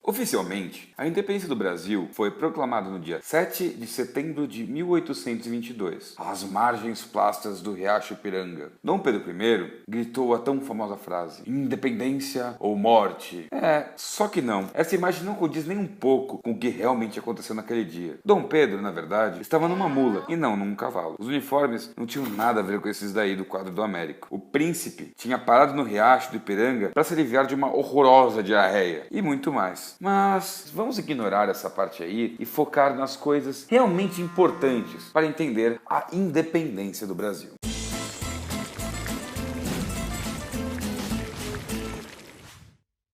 Oficialmente, a independência do Brasil foi proclamada no dia 7 de setembro de 1822, às margens plastas do Riacho Ipiranga. Dom Pedro I gritou a tão famosa frase: "Independência ou morte". Só que não. Essa imagem não condiz nem um pouco com o que realmente aconteceu naquele dia. Dom Pedro, na verdade, estava numa mula e não num cavalo. Os uniformes não tinham nada a ver com esses daí do quadro do Américo. O príncipe tinha parado no Riacho do Ipiranga para se aliviar de uma horrorosa diarreia e muito mais. Mas vamos ignorar essa parte aí e focar nas coisas realmente importantes para entender a independência do Brasil.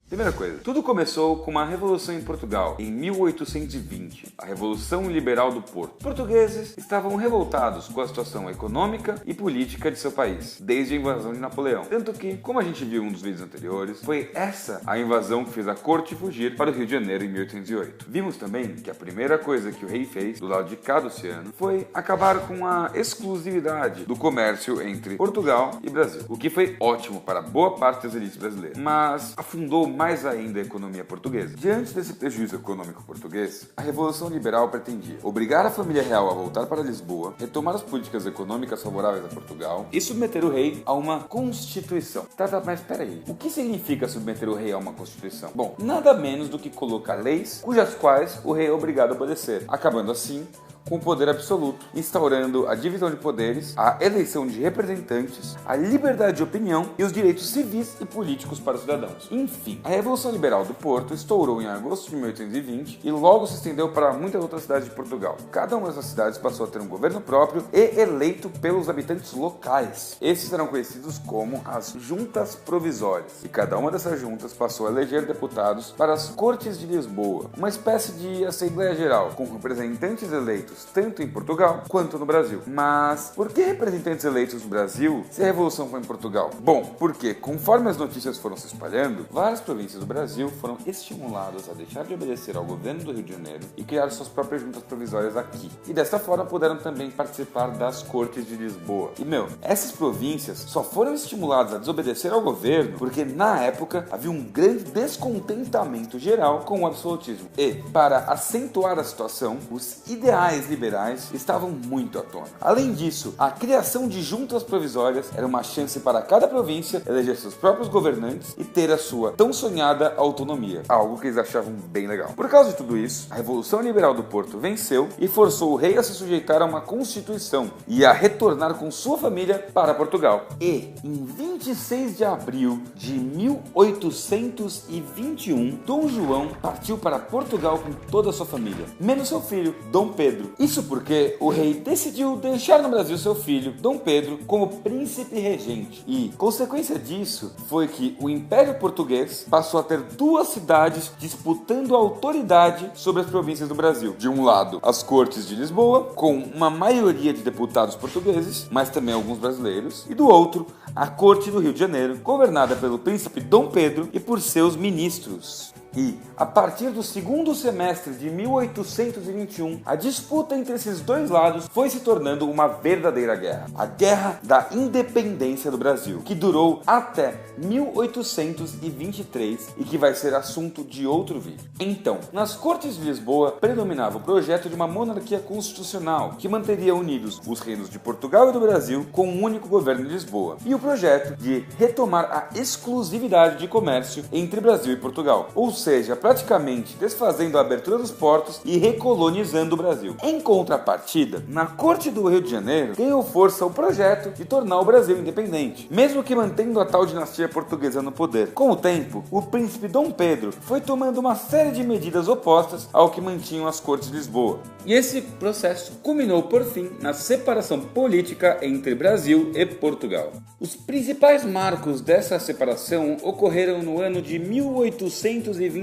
Primeira coisa, tudo começou com uma revolução em Portugal, em 1820, a Revolução Liberal do Porto. Os portugueses estavam revoltados com a situação econômica e política de seu país, desde a invasão de Napoleão. Tanto que, como a gente viu em um dos vídeos anteriores, foi essa a invasão que fez a corte fugir para o Rio de Janeiro em 1808. Vimos também que a primeira coisa que o rei fez, do lado de cá do oceano, foi acabar com a exclusividade do comércio entre Portugal e Brasil, o que foi ótimo para boa parte das elites brasileiras, mas afundou mais ainda a economia portuguesa. Diante desse prejuízo econômico português, a Revolução Liberal pretendia obrigar a família real a voltar para Lisboa, retomar as políticas econômicas favoráveis a Portugal e submeter o rei a uma Constituição. Mas peraí, o que significa submeter o rei a uma Constituição? Bom, nada menos do que colocar leis cujas quais o rei é obrigado a obedecer, acabando assim com o poder absoluto, instaurando a divisão de poderes, a eleição de representantes, a liberdade de opinião e os direitos civis e políticos para os cidadãos. Enfim, a Revolução Liberal do Porto estourou em agosto de 1820 e logo se estendeu para muitas outras cidades de Portugal. Cada uma dessas cidades passou a ter um governo próprio e eleito pelos habitantes locais. Esses eram conhecidos como as juntas provisórias, e cada uma dessas juntas passou a eleger deputados para as Cortes de Lisboa, uma espécie de Assembleia Geral, com representantes eleitos tanto em Portugal quanto no Brasil. Mas por que representantes eleitos no Brasil se a Revolução foi em Portugal? Bom, porque conforme as notícias foram se espalhando, várias províncias do Brasil foram estimuladas a deixar de obedecer ao governo do Rio de Janeiro e criar suas próprias juntas provisórias aqui. E desta forma puderam também participar das Cortes de Lisboa. E essas províncias só foram estimuladas a desobedecer ao governo porque na época havia um grande descontentamento geral com o absolutismo. E, para acentuar a situação, os ideais liberais estavam muito à tona. Além disso, a criação de juntas provisórias era uma chance para cada província eleger seus próprios governantes e ter a sua tão sonhada autonomia, algo que eles achavam bem legal. Por causa de tudo isso, a Revolução Liberal do Porto venceu e forçou o rei a se sujeitar a uma constituição e a retornar com sua família para Portugal. E, em 26 de abril de 1821, Dom João partiu para Portugal com toda a sua família, menos seu filho, Dom Pedro. Isso porque o rei decidiu deixar no Brasil seu filho, Dom Pedro, como príncipe regente. E, consequência disso, foi que o Império Português passou a ter duas cidades disputando a autoridade sobre as províncias do Brasil. De um lado, as Cortes de Lisboa, com uma maioria de deputados portugueses, mas também alguns brasileiros, e do outro, a Corte do Rio de Janeiro, governada pelo príncipe Dom Pedro e por seus ministros. E, a partir do segundo semestre de 1821, a disputa entre esses dois lados foi se tornando uma verdadeira guerra. A Guerra da Independência do Brasil, que durou até 1823 e que vai ser assunto de outro vídeo. Então, nas Cortes de Lisboa predominava o projeto de uma monarquia constitucional que manteria unidos os reinos de Portugal e do Brasil com um único governo de Lisboa, e o projeto de retomar a exclusividade de comércio entre Brasil e Portugal, ou seja, praticamente desfazendo a abertura dos portos e recolonizando o Brasil. Em contrapartida, na Corte do Rio de Janeiro, ganhou força o projeto de tornar o Brasil independente, mesmo que mantendo a tal dinastia portuguesa no poder. Com o tempo, o príncipe Dom Pedro foi tomando uma série de medidas opostas ao que mantinham as Cortes de Lisboa. E esse processo culminou, por fim, na separação política entre Brasil e Portugal. Os principais marcos dessa separação ocorreram no ano de 1822.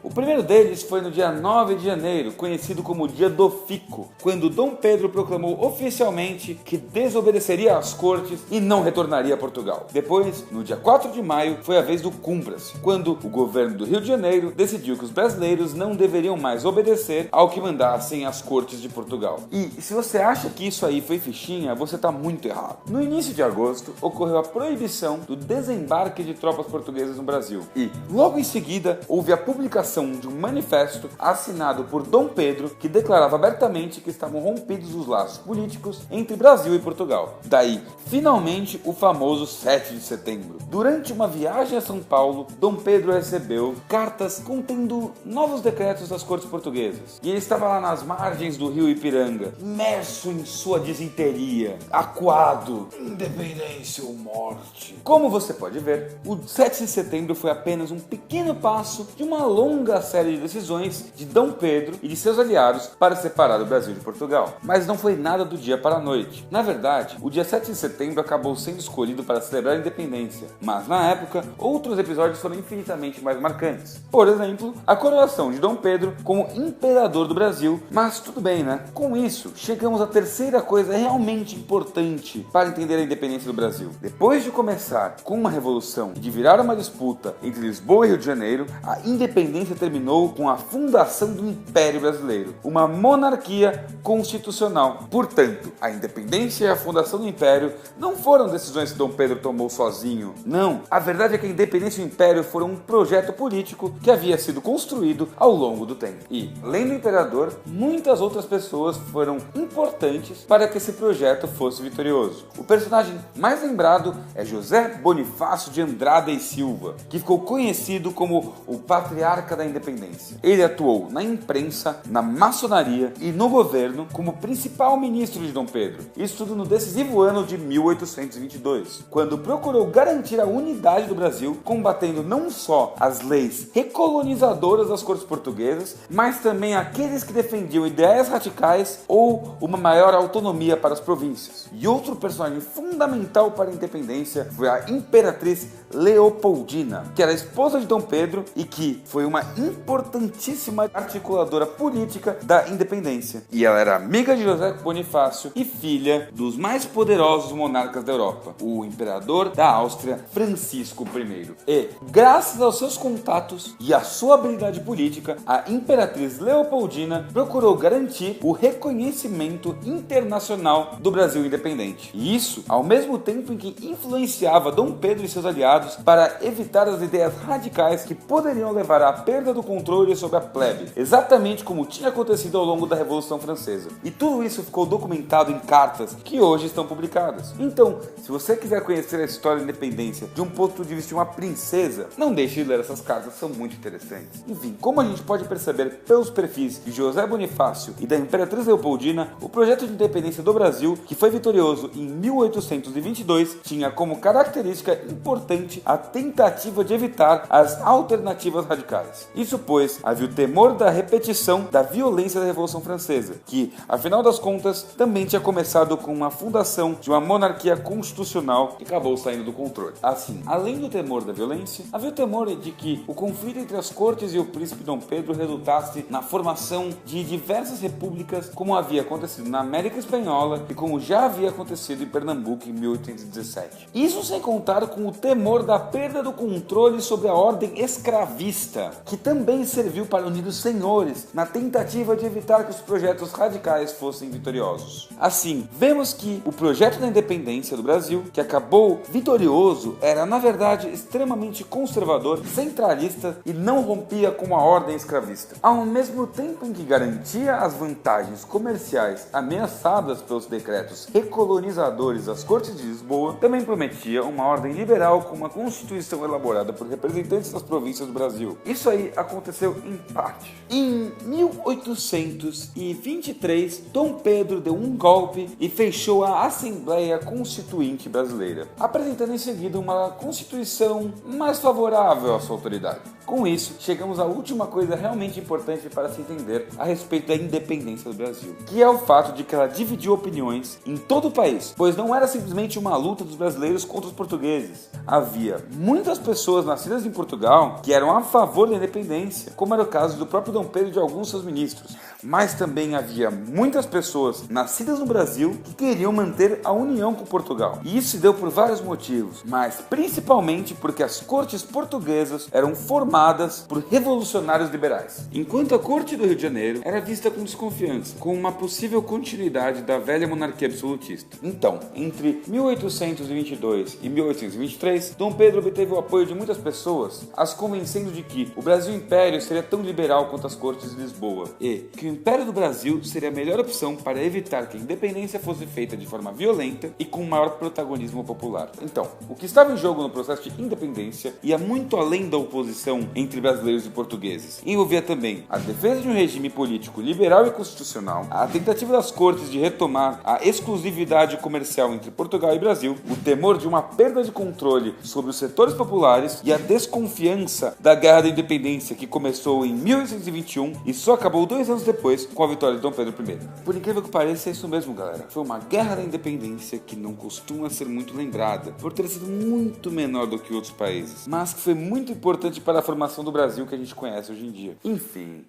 O primeiro deles foi no dia 9 de janeiro, conhecido como Dia do Fico, quando Dom Pedro proclamou oficialmente que desobedeceria às cortes e não retornaria a Portugal. Depois, no dia 4 de maio, foi a vez do Cumpra-se, quando o governo do Rio de Janeiro decidiu que os brasileiros não deveriam mais obedecer ao que mandassem as cortes de Portugal. E se você acha que isso aí foi fichinha, você está muito errado. No início de agosto, ocorreu a proibição do desembarque de tropas portuguesas no Brasil. E, logo em seguida, houve a publicação de um manifesto assinado por Dom Pedro que declarava abertamente que estavam rompidos os laços políticos entre Brasil e Portugal. Daí, finalmente, o famoso 7 de setembro. Durante uma viagem a São Paulo, Dom Pedro recebeu cartas contendo novos decretos das cortes portuguesas. E ele estava lá nas margens do rio Ipiranga, imerso em sua disenteria, acuado, independência ou morte. Como você pode ver, o 7 de setembro foi apenas um pequeno passo de uma longa série de decisões de Dom Pedro e de seus aliados para separar o Brasil de Portugal. Mas não foi nada do dia para a noite. Na verdade, o dia 7 de setembro acabou sendo escolhido para celebrar a independência, mas na época, outros episódios foram infinitamente mais marcantes. Por exemplo, a coroação de Dom Pedro como imperador do Brasil. Mas tudo bem, né? Com isso, chegamos à terceira coisa realmente importante para entender a independência do Brasil. Depois de começar com uma revolução e de virar uma disputa entre Lisboa e Rio de Janeiro, a independência terminou com a fundação do Império Brasileiro, uma monarquia constitucional. Portanto, a independência e a fundação do Império não foram decisões que Dom Pedro tomou sozinho. Não, a verdade é que a independência e o Império foram um projeto político que havia sido construído ao longo do tempo. E, além do imperador, muitas outras pessoas foram importantes para que esse projeto fosse vitorioso. O personagem mais lembrado é José Bonifácio de Andrada e Silva, que ficou conhecido como o patriarca da independência. Ele atuou na imprensa, na maçonaria e no governo como principal ministro de Dom Pedro. Isso tudo no decisivo ano de 1822, quando procurou garantir a unidade do Brasil, combatendo não só as leis recolonizadoras das cortes portuguesas, mas também aqueles que defendiam ideias radicais ou uma maior autonomia para as províncias. E outro personagem fundamental para a independência foi a Imperatriz Leopoldina, que era esposa de Dom Pedro e que foi uma importantíssima articuladora política da independência. E ela era amiga de José Bonifácio e filha dos mais poderosos monarcas da Europa, o imperador da Áustria, Francisco I. E, graças aos seus contatos e à sua habilidade política, a Imperatriz Leopoldina procurou garantir o reconhecimento internacional do Brasil independente. E isso ao mesmo tempo em que influenciava Dom Pedro e seus aliados para evitar as ideias radicais que poderiam levar à perda do controle sobre a plebe, exatamente como tinha acontecido ao longo da Revolução Francesa. E tudo isso ficou documentado em cartas que hoje estão publicadas. Então, se você quiser conhecer a história da independência de um ponto de vista de uma princesa, não deixe de ler essas cartas, são muito interessantes. Enfim, como a gente pode perceber pelos perfis de José Bonifácio e da Imperatriz Leopoldina, o projeto de independência do Brasil, que foi vitorioso em 1822, tinha como característica importante a tentativa de evitar as alternativas radicais. Isso pois havia o temor da repetição da violência da Revolução Francesa, que, afinal das contas, também tinha começado com uma fundação de uma monarquia constitucional que acabou saindo do controle. Assim, além do temor da violência, havia o temor de que o conflito entre as cortes e o príncipe Dom Pedro resultasse na formação de diversas repúblicas, como havia acontecido na América Espanhola e como já havia acontecido em Pernambuco em 1817. Isso sem contar com o temor da perda do controle sobre a ordem escravista, que também serviu para unir os senhores na tentativa de evitar que os projetos radicais fossem vitoriosos. Assim, vemos que o projeto da independência do Brasil, que acabou vitorioso, era na verdade extremamente conservador, centralista e não rompia com a ordem escravista. Ao mesmo tempo em que garantia as vantagens comerciais ameaçadas pelos decretos recolonizadores das cortes de Lisboa, também prometia uma ordem liberal com uma constituição elaborada por representantes das províncias do Brasil. Isso aí aconteceu em parte. Em 1823, Dom Pedro deu um golpe e fechou a Assembleia Constituinte Brasileira, apresentando em seguida uma constituição mais favorável à sua autoridade. Com isso, chegamos à última coisa realmente importante para se entender a respeito da independência do Brasil, que é o fato de que ela dividiu opiniões em todo o país, pois não era simplesmente uma luta dos brasileiros contra os portugueses. Havia muitas pessoas nascidas em Portugal que eram a favor da independência, como era o caso do próprio Dom Pedro e de alguns seus ministros, mas também havia muitas pessoas nascidas no Brasil que queriam manter a união com Portugal. E isso se deu por vários motivos, mas principalmente porque as cortes portuguesas eram formadas tomadas por revolucionários liberais, enquanto a corte do Rio de Janeiro era vista com desconfiança, com uma possível continuidade da velha monarquia absolutista. Então, entre 1822 e 1823, Dom Pedro obteve o apoio de muitas pessoas, as convencendo de que o Brasil Império seria tão liberal quanto as cortes de Lisboa e que o Império do Brasil seria a melhor opção para evitar que a independência fosse feita de forma violenta e com maior protagonismo popular. Então, o que estava em jogo no processo de independência ia muito além da oposição entre brasileiros e portugueses. Envolvia também a defesa de um regime político liberal e constitucional, a tentativa das cortes de retomar a exclusividade comercial entre Portugal e Brasil, o temor de uma perda de controle sobre os setores populares e a desconfiança da Guerra da Independência, que começou em 1821 e só acabou 2 anos depois com a vitória de Dom Pedro I. Por incrível que pareça, é isso mesmo, galera. Foi uma Guerra da Independência que não costuma ser muito lembrada, por ter sido muito menor do que outros países, mas que foi muito importante para a formação do Brasil que a gente conhece hoje em dia. Enfim.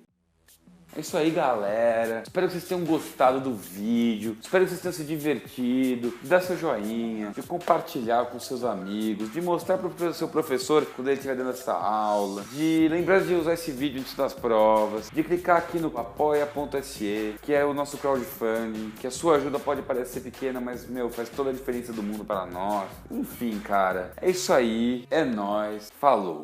É isso aí, galera. Espero que vocês tenham gostado do vídeo. Espero que vocês tenham se divertido. De dar seu joinha, de compartilhar com seus amigos, de mostrar para o seu professor quando ele estiver dando essa aula, de lembrar de usar esse vídeo antes das provas, de clicar aqui no apoia.se, que é o nosso crowdfunding, que a sua ajuda pode parecer pequena, mas, faz toda a diferença do mundo para nós. Enfim, cara, é isso aí. É nóis. Falou.